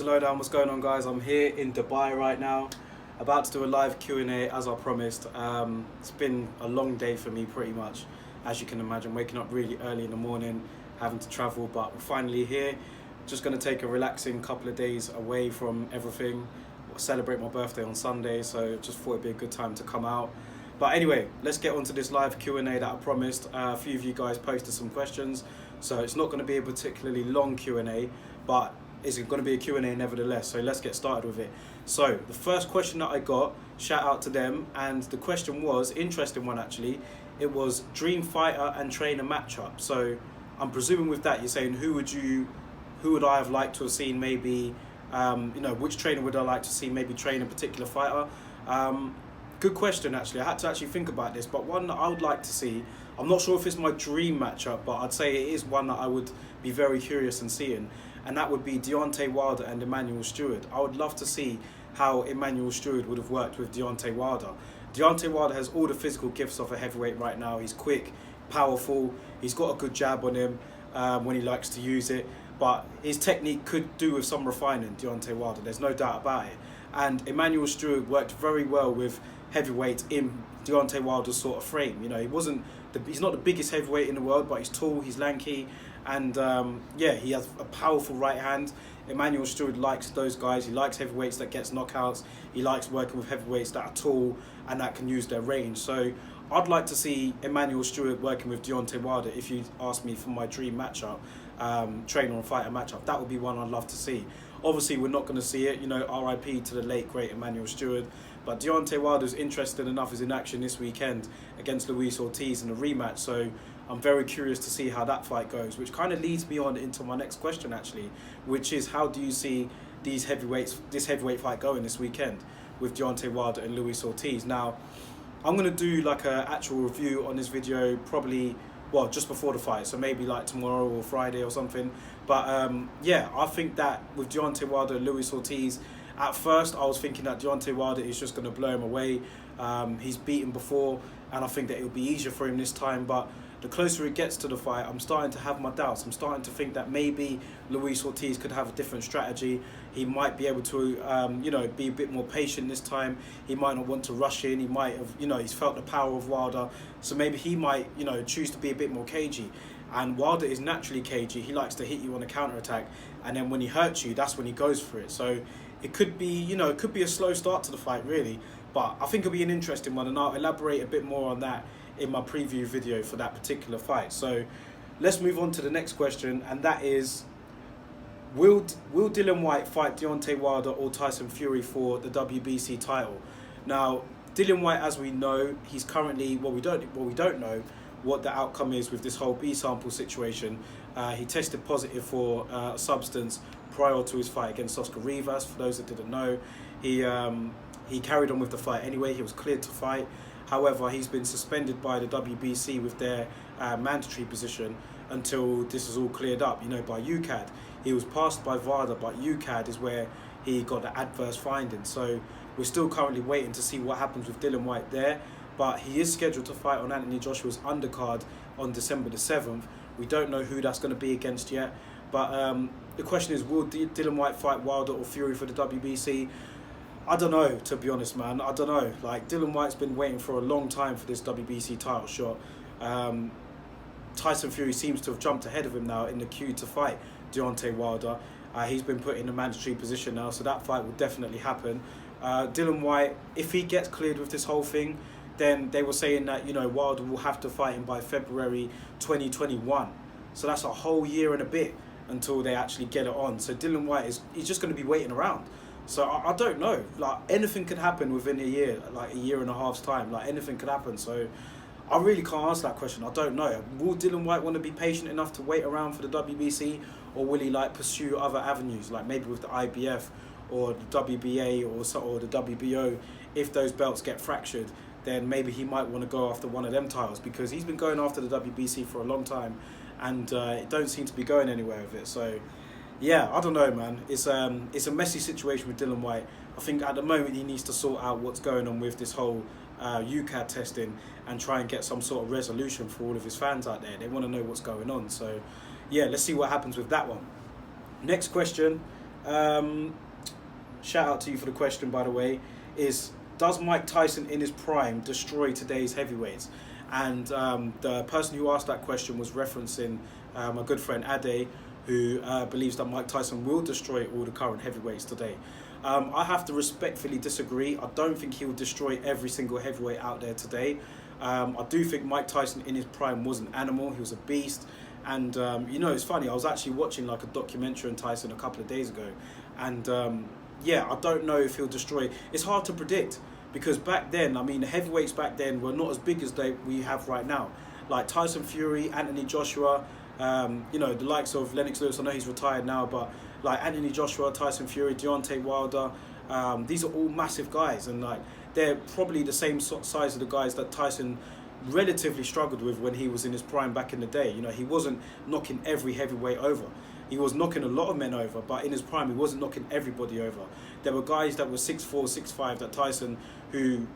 to Lowdown. What's going on, guys? I'm here in Dubai right now, about to do a live Q&A as I promised. It's been a long day for me, pretty much, as you can imagine, waking up really early in the morning, having to travel, but we're finally here. Just going to take a relaxing couple of days away from everything, celebrate my birthday on Sunday, so just thought it'd be a good time to come out. But anyway, let's get on to this live Q&A that I promised. A few of you guys posted some questions, so it's not going to be a particularly long Q&A, but it's going to be a Q&A nevertheless, so let's get started with it. So the first question that I got, shout out to them, and the question was, interesting one actually, it was dream fighter and trainer matchup. So I'm presuming with that you're saying who would I have liked to have seen maybe, which trainer would I like to see maybe train a particular fighter? Good question actually. I had to actually think about this, but one that I would like to see, I'm not sure if it's my dream matchup, but I'd say it is one that I would be very curious in seeing, and that would be Deontay Wilder and Emmanuel Stewart. I would love to see how Emmanuel Stewart would have worked with Deontay Wilder. Deontay Wilder has all the physical gifts of a heavyweight right now. He's quick, powerful, he's got a good jab on him when he likes to use it, but his technique could do with some refining, Deontay Wilder, there's no doubt about it. And Emmanuel Stewart worked very well with heavyweight in Deontay Wilder's sort of frame. He's not the biggest heavyweight in the world, but he's tall, he's lanky, and he has a powerful right hand. Emmanuel Stewart likes those guys. He likes heavyweights that gets knockouts. He likes working with heavyweights that are tall and that can use their range. So I'd like to see Emmanuel Stewart working with Deontay Wilder. If you ask me for my dream matchup, trainer and fighter matchup, that would be one I'd love to see. Obviously, we're not going to see it, RIP to the late, great Emmanuel Stewart. But Deontay Wilder's interested enough, is in action this weekend against Luis Ortiz in a rematch. So I'm very curious to see how that fight goes, which kind of leads me on into my next question, actually, which is how do you see this heavyweight fight going this weekend with Deontay Wilder and Luis Ortiz? Now, I'm going to do like an actual review on this video probably, just before the fight, so maybe like tomorrow or Friday or something. But I think that with Deontay Wilder and Luis Ortiz, at first I was thinking that Deontay Wilder is just going to blow him away. He's beaten before, and I think that it'll be easier for him this time. But the closer it gets to the fight, I'm starting to have my doubts. I'm starting to think that maybe Luis Ortiz could have a different strategy. He might be able to, be a bit more patient this time. He might not want to rush in. He might have, he's felt the power of Wilder. So maybe he might, choose to be a bit more cagey. And Wilder is naturally cagey. He likes to hit you on a counter-attack. And then when he hurts you, that's when he goes for it. So it could be, it could be a slow start to the fight, really. But I think it'll be an interesting one. And I'll elaborate a bit more on that in my preview video for that particular fight. So let's move on to the next question, and that is, will Dillian Whyte fight Deontay Wilder or Tyson Fury for the WBC title? Now, Dillian Whyte, as we know, he's currently, we don't know what the outcome is with this whole B sample situation. He tested positive for a substance prior to his fight against Oscar Rivas. For those that didn't know, he carried on with the fight anyway. He was cleared to fight. However, he's been suspended by the WBC with their mandatory position until this is all cleared up, by UCAD. He was passed by VADA, but UCAD is where he got the adverse finding. So we're still currently waiting to see what happens with Dillian Whyte there. But he is scheduled to fight on Anthony Joshua's undercard on December the 7th. We don't know who that's going to be against yet. But the question is, will Dillian Whyte fight Wilder or Fury for the WBC? I don't know, to be honest, man. I don't know. Like, Dillian Whyte's been waiting for a long time for this WBC title shot. Tyson Fury seems to have jumped ahead of him now in the queue to fight Deontay Wilder. He's been put in a mandatory position now, so that fight will definitely happen. Dillian Whyte, if he gets cleared with this whole thing, then they were saying that, Wilder will have to fight him by February 2021. So that's a whole year and a bit until they actually get it on. So Dillian Whyte he's just going to be waiting around. So I don't know. Like, anything could happen within a year, like a year and a half's time. Like, anything could happen. So I really can't answer that question. I don't know. Will Dillian Whyte want to be patient enough to wait around for the WBC, or will he pursue other avenues, like maybe with the IBF or the WBA or the WBO? If those belts get fractured, then maybe he might want to go after one of them titles, because he's been going after the WBC for a long time, and it don't seem to be going anywhere with it. So yeah, I don't know, man. It's a messy situation with Dillian Whyte. I think at the moment he needs to sort out what's going on with this whole UCAD testing and try and get some sort of resolution for all of his fans out there. They want to know what's going on. So yeah, let's see what happens with that one. Next question. Um, Shout out to you for the question, by the way. Is does Mike Tyson in his prime destroy today's heavyweights? And the person who asked that question was referencing my good friend Ade, who believes that Mike Tyson will destroy all the current heavyweights today. I have to respectfully disagree. I don't think he will destroy every single heavyweight out there today. I do think Mike Tyson in his prime was an animal. He was a beast. And, it's funny. I was actually watching like a documentary on Tyson a couple of days ago. And, I don't know if he'll destroy. It's hard to predict because back then, the heavyweights back then were not as big as we have right now. Like Tyson Fury, Anthony Joshua, the likes of Lennox Lewis. I know he's retired now, but like Anthony Joshua, Tyson Fury, Deontay Wilder, these are all massive guys, and like they're probably the same size of the guys that Tyson relatively struggled with when he was in his prime back in the day. He wasn't knocking every heavyweight over. He was knocking a lot of men over, but in his prime, he wasn't knocking everybody over. There were guys that were 6'4", 6'5", that Tyson, who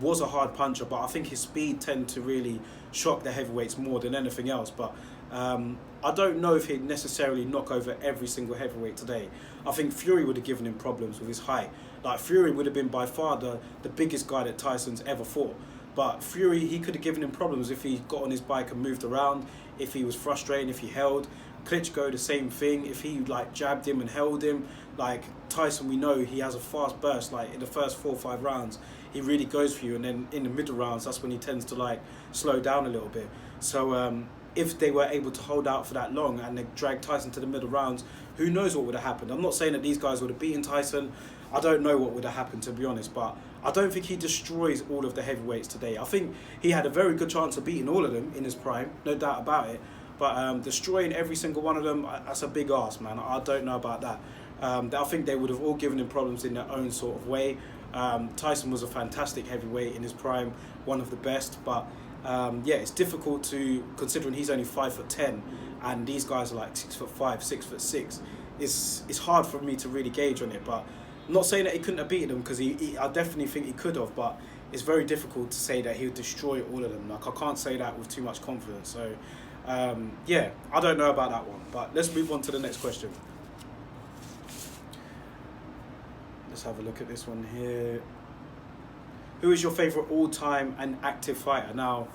was a hard puncher, but I think his speed tended to really shock the heavyweights more than anything else. But I don't know if he'd necessarily knock over every single heavyweight today. I think Fury would have given him problems with his height. Like Fury would have been by far the biggest guy that Tyson's ever fought. But Fury, he could have given him problems if he got on his bike and moved around, if he was frustrated, if he held. Klitschko, the same thing. If he like jabbed him and held him, like Tyson, we know he has a fast burst. Like in the first 4 or 5 rounds, he really goes for you, and then in the middle rounds, that's when he tends to like slow down a little bit. So if they were able to hold out for that long and they dragged Tyson to the middle rounds, who knows what would have happened? I'm not saying that these guys would have beaten Tyson. I don't know what would have happened, to be honest, but I don't think he destroys all of the heavyweights today. I think he had a very good chance of beating all of them in his prime, no doubt about it. But destroying every single one of them, that's a big ask, man. I don't know about that. I think they would have all given him problems in their own sort of way. Tyson was a fantastic heavyweight in his prime, one of the best. But it's difficult to, considering he's only 5'10", and these guys are like 6'5", 6'6". It's hard for me to really gauge on it. But I'm not saying that he couldn't have beaten them, because I definitely think he could have. But it's very difficult to say that he would destroy all of them. Like I can't say that with too much confidence. So. I don't know about that one, but let's move on to the next question. Let's have a look at this one here. Who is your favourite all-time and active fighter? Now,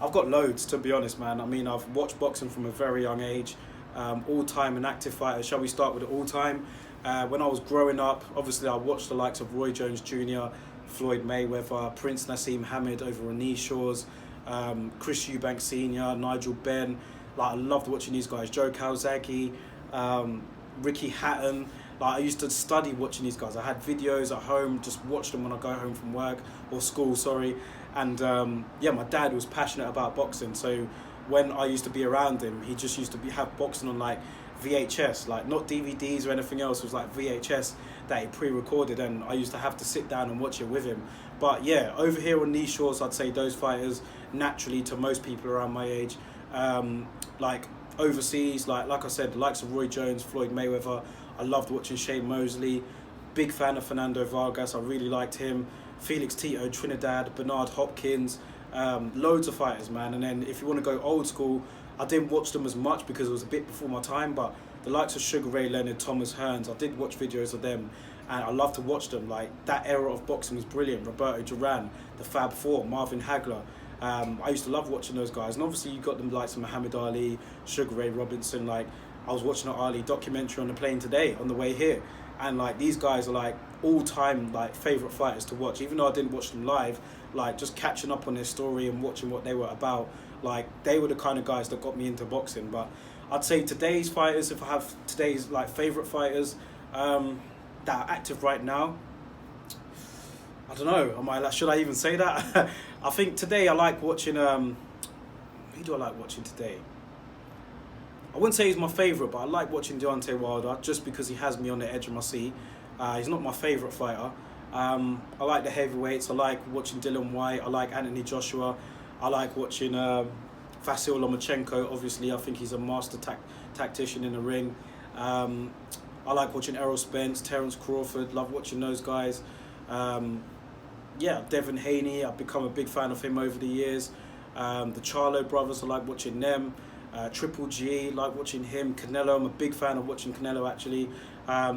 I've got loads, to be honest, man. I've watched boxing from a very young age. All-time and active fighters. Shall we start with the all-time? When I was growing up, obviously I watched the likes of Roy Jones Jr., Floyd Mayweather, Prince Nassim Hamed over on these shores, Chris Eubank Sr., Nigel Benn. Like I loved watching these guys. Joe Calzaghe, Ricky Hatton. Like I used to study watching these guys. I had videos at home, just watched them when I go home from work or school. And my dad was passionate about boxing. So when I used to be around him, he just used to have boxing on like VHS, like not DVDs or anything else. It was like VHS that he pre-recorded, and I used to have to sit down and watch it with him. But over here on these shores, I'd say those fighters naturally to most people around my age. Like overseas, like I said, the likes of Roy Jones, Floyd Mayweather. I loved watching Shane Mosley. Big fan of Fernando Vargas. I really liked him. Felix Tito Trinidad, Bernard Hopkins. Loads of fighters, man. And then if you want to go old school, I didn't watch them as much because it was a bit before my time, but the likes of Sugar Ray Leonard, Thomas Hearns, I did watch videos of them, and I love to watch them. Like that era of boxing was brilliant. Roberto Duran, the Fab Four, Marvin Hagler. I used to love watching those guys, and obviously you got them likes of Muhammad Ali, Sugar Ray Robinson. Like I was watching an Ali documentary on the plane today on the way here, and like these guys are like all-time like favorite fighters to watch. Even though I didn't watch them live, like just catching up on their story and watching what they were about, like they were the kind of guys that got me into boxing. But I'd say today's fighters, if I have today's like favorite fighters that are active right now, I don't know. Should I even say that? I think today I like watching. Who do I like watching today? I wouldn't say he's my favourite, but I like watching Deontay Wilder just because he has me on the edge of my seat. He's not my favourite fighter. I like the heavyweights. I like watching Dillian Whyte. I like Anthony Joshua. I like watching Vasyl Lomachenko. Obviously, I think he's a master tactician in the ring. I like watching Errol Spence, Terence Crawford. Love watching those guys. Devin Haney. I've become a big fan of him over the years. The Charlo brothers, I like watching them. Triple G, like watching him. Canelo, I'm a big fan of watching Canelo actually.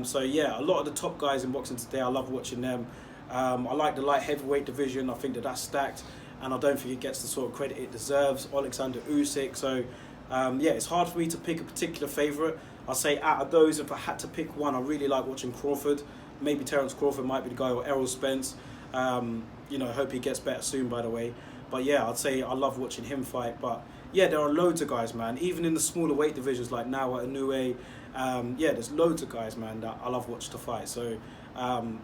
So yeah, a lot of the top guys in boxing today, I love watching them. I like the light heavyweight division. I think that's stacked, and I don't think it gets the sort of credit it deserves. Alexander Usyk. So yeah, it's hard for me to pick a particular favourite. I'll say out of those, if I had to pick one, I really like watching Crawford. Maybe Terence Crawford might be the guy, or Errol Spence. You know, hope he gets better soon, by the way. But yeah, I'd say I love watching him fight. But yeah, there are loads of guys, man. Even in the smaller weight divisions like Nawa Inoue, yeah, there's loads of guys, man, that I love watching to fight. So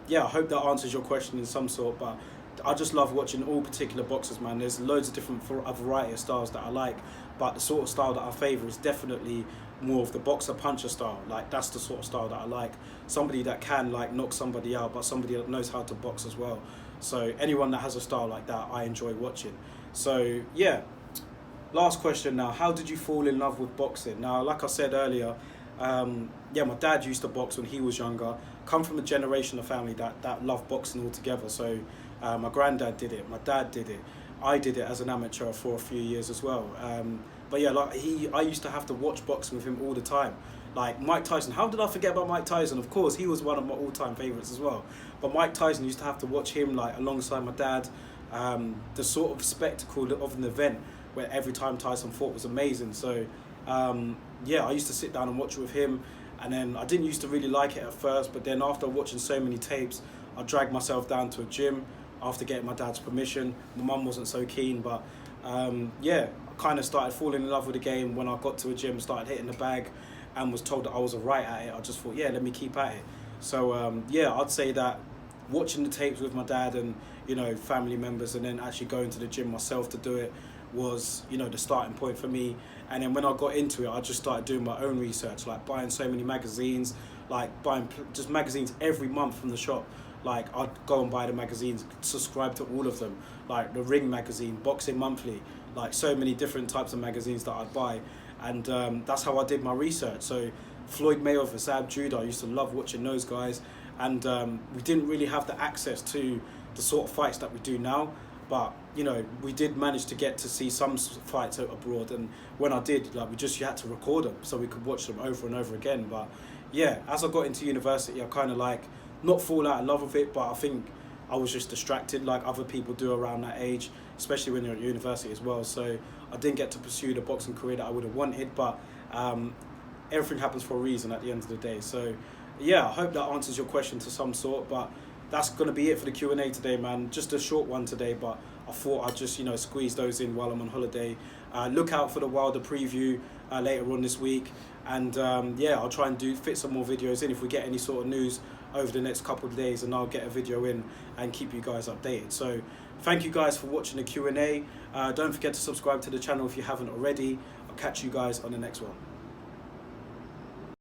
yeah, I hope that answers your question in some sort. But I just love watching all particular boxers, man. There's loads of different a variety of styles that I like, but the sort of style that I favour is definitely more of the boxer puncher style. Like, that's the sort of style that I like. Somebody that can like knock somebody out, but somebody that knows how to box as well. So anyone that has a style like that, I enjoy watching. So yeah, last question now. How did you fall in love with boxing? Now, like I said earlier, yeah, my dad used to box when he was younger. Come from a generation of family that loved boxing altogether. So my granddad did it, my dad did it, I did it as an amateur for a few years as well. But yeah, like I used to have to watch boxing with him all the time. Like Mike Tyson, how did I forget about Mike Tyson? Of course, he was one of my all-time favourites as well. But Mike Tyson, used to have to watch him like alongside my dad. The sort of spectacle of an event where every time Tyson fought was amazing. So yeah, I used to sit down and watch it with him. And then I didn't used to really like it at first, but then after watching so many tapes, I dragged myself down to a gym after getting my dad's permission. My mum wasn't so keen, but yeah, I kind of started falling in love with the game when I got to a gym, started hitting the bag, and was told that I was alright at it. I just thought, yeah, let me keep at it. So yeah, I'd say that watching the tapes with my dad and, you know, family members, and then actually going to the gym myself to do it was, you know, the starting point for me. And then when I got into it, I just started doing my own research, like buying so many magazines, like buying just magazines every month from the shop. Like, I'd go and buy the magazines, subscribe to all of them, like the Ring magazine, Boxing Monthly, like so many different types of magazines that I'd buy. And that's how I did my research. So Floyd Mayweather, Zab Judah, I used to love watching those guys. And we didn't really have the access to the sort of fights that we do now. But, you know, we did manage to get to see some fights abroad. And when I did, like, you had to record them so we could watch them over and over again. But yeah, as I got into university, I kind of like, not fall out of love with it, but I think I was just distracted like other people do around that age, especially when you're at university as well. So I didn't get to pursue the boxing career that I would have wanted, but everything happens for a reason at the end of the day. So yeah, I hope that answers your question to some sort, but that's going to be it for the Q&A today, man. Just a short one today, but I thought I'd just, you know, squeeze those in while I'm on holiday. Look out for the Wilder preview later on this week. And yeah, I'll try and fit some more videos in if we get any sort of news over the next couple of days, and I'll get a video in and keep you guys updated. So thank you guys for watching the Q&A. Don't forget to subscribe to the channel if you haven't already. I'll catch you guys on the next one.